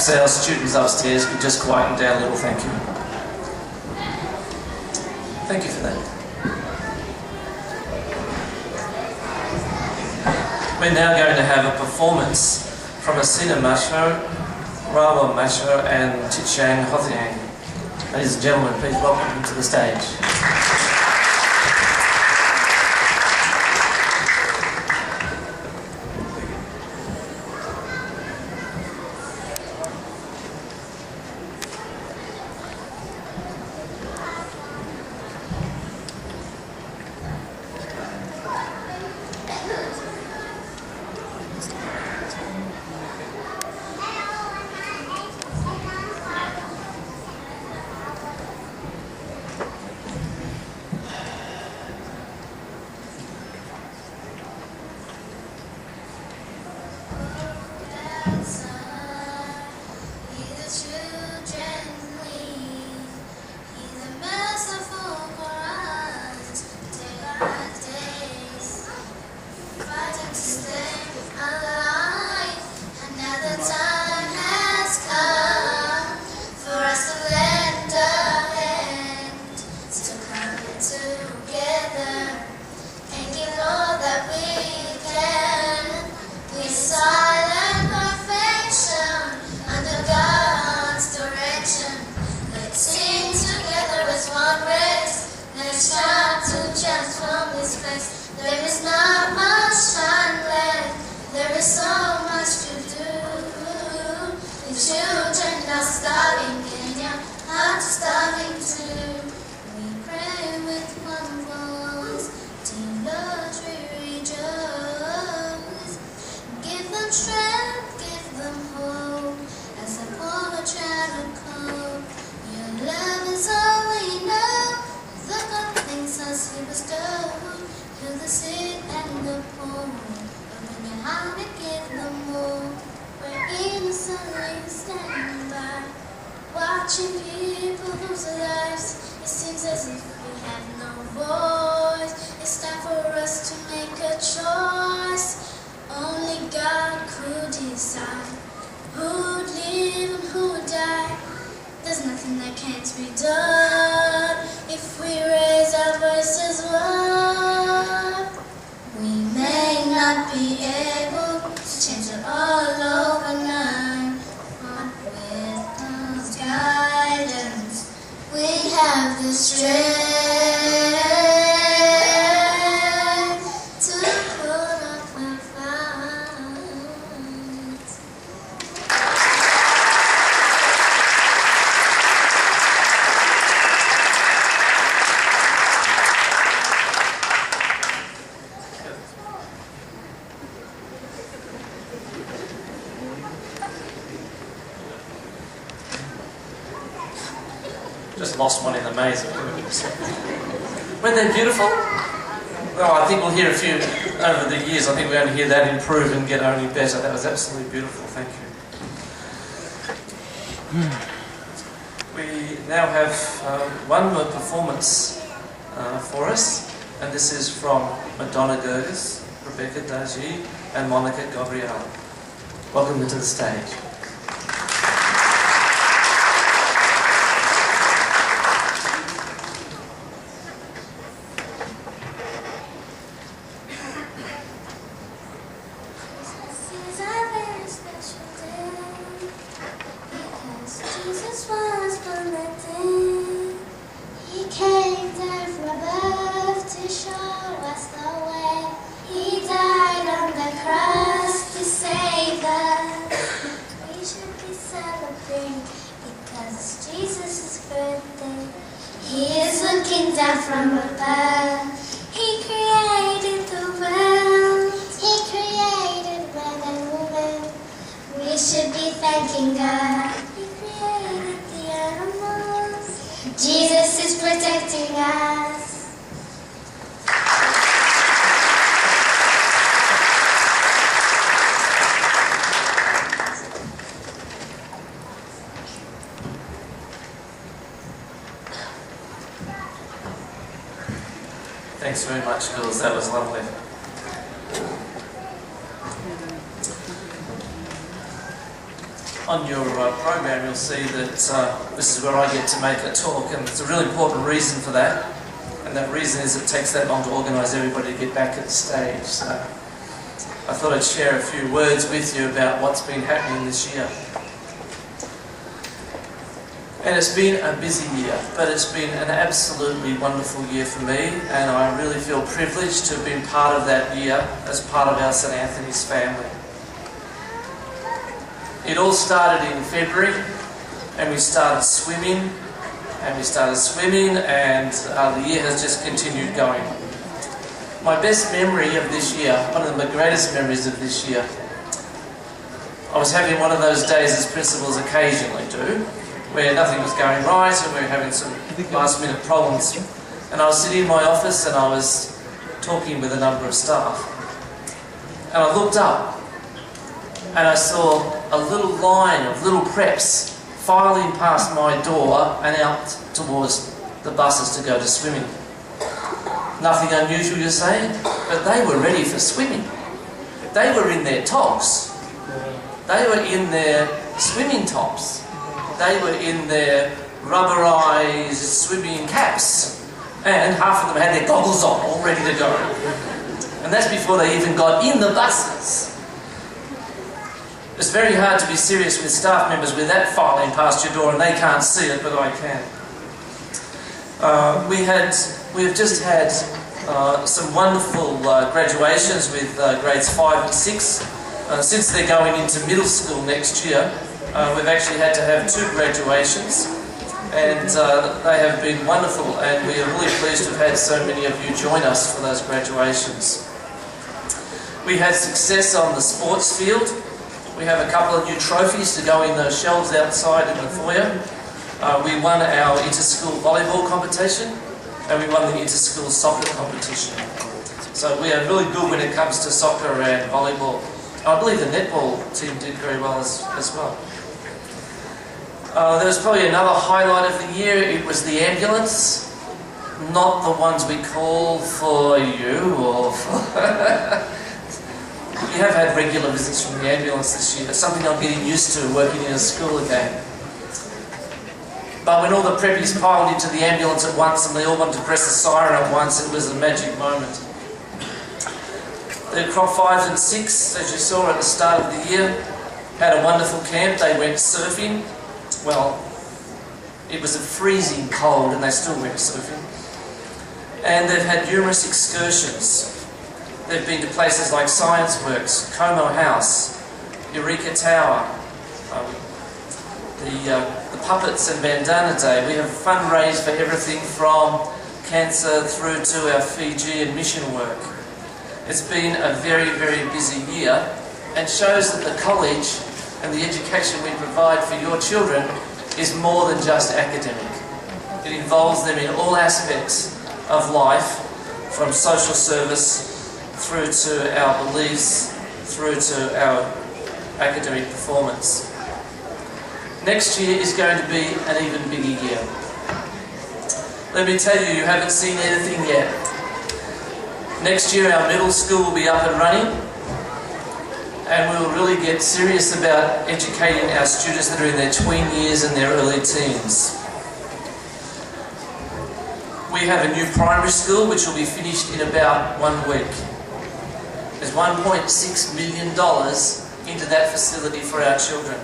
sales students upstairs could just quieten down a little, thank you. Thank you for that. We're now going to have a performance from Asina Macho, Rawa Macho and Chichang Hothiang. Ladies and gentlemen, please welcome them to the stage. Just lost one in the maze. Weren't they beautiful? Well, I think we'll hear a few over the years. I think we're going to hear that improve and get only better. That was absolutely beautiful. Thank you. We now have one more performance for us, and this is from Madonna Gerges, Rebecca Daji, and Monica Gabriel. Welcome to the stage. Thanks very much, girls. That was lovely. on your program, you'll see that this is where I get to make a talk, and there's a really important reason for that. And that reason is it takes that long to organise everybody to get back at the stage. So I thought I'd share a few words with you about what's been happening this year. And it's been a busy year, but it's been an absolutely wonderful year for me, and I really feel privileged to have been part of that year as part of our St Anthony's family. It all started in February, and we started swimming, and the year has just continued going. My best memory of this year, one of my greatest memories of this year, I was having one of those days as principals occasionally do, where nothing was going right and we were having some last minute problems. And I was sitting in my office and I was talking with a number of staff. And I looked up and I saw a little line of little preps filing past my door and out towards the buses to go to swimming. Nothing unusual, you say, but they were ready for swimming. They were in their togs. They were in their swimming tops. They were in their rubberized swimming caps. And half of them had their goggles on, all ready to go. And that's before they even got in the buses. It's very hard to be serious with staff members with that filing past your door and they can't see it, but I can. We've just had some wonderful graduations with grades 5 and 6. Since they're going into middle school next year, we've actually had to have 2 graduations, and they have been wonderful, and we are really pleased to have had so many of you join us for those graduations. We had success on the sports field. We have a couple of new trophies to go in those shelves outside in the foyer. We won our inter-school volleyball competition, and we won the inter-school soccer competition. So we are really good when it comes to soccer and volleyball. I believe the netball team did very well as well. There was probably another highlight of the year. It was the ambulance. Not the ones we call for you or for... We have had regular visits from the ambulance this year. It's something I'm getting used to working in a school again. But when all the preppies piled into the ambulance at once and they all wanted to press the siren at once, it was a magic moment. The crop 5 and 6, as you saw at the start of the year, had a wonderful camp. They went surfing. Well, it was a freezing cold and they still went surfing. And they've had numerous excursions. They've been to places like Science Works, Como House, Eureka Tower, the Puppets and Bandana Day. We have fundraised for everything from cancer through to our Fiji and mission work. It's been a very, very busy year and shows that the college and the education we provide for your children is more than just academic. It involves them in all aspects of life, from social service through to our beliefs, through to our academic performance. Next year is going to be an even bigger year. Let me tell you, you haven't seen anything yet. Next year our middle school will be up and running, and we will really get serious about educating our students that are in their tween years and their early teens. We have a new primary school which will be finished in about 1 week. There's $1.6 million into that facility for our children.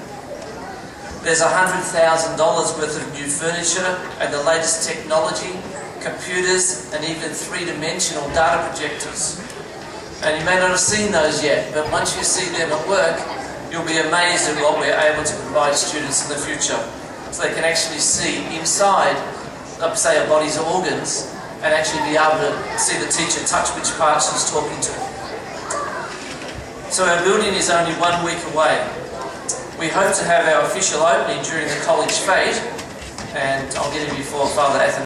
There's $100,000 worth of new furniture and the latest technology, computers and even 3-dimensional data projectors. And you may not have seen those yet, but once you see them at work, you'll be amazed at what we're able to provide students in the future. So they can actually see inside, say, a body's organs, and actually be able to see the teacher touch which part she's talking to. So our building is only 1 week away. We hope to have our official opening during the college fete, and I'll get in before Father Athan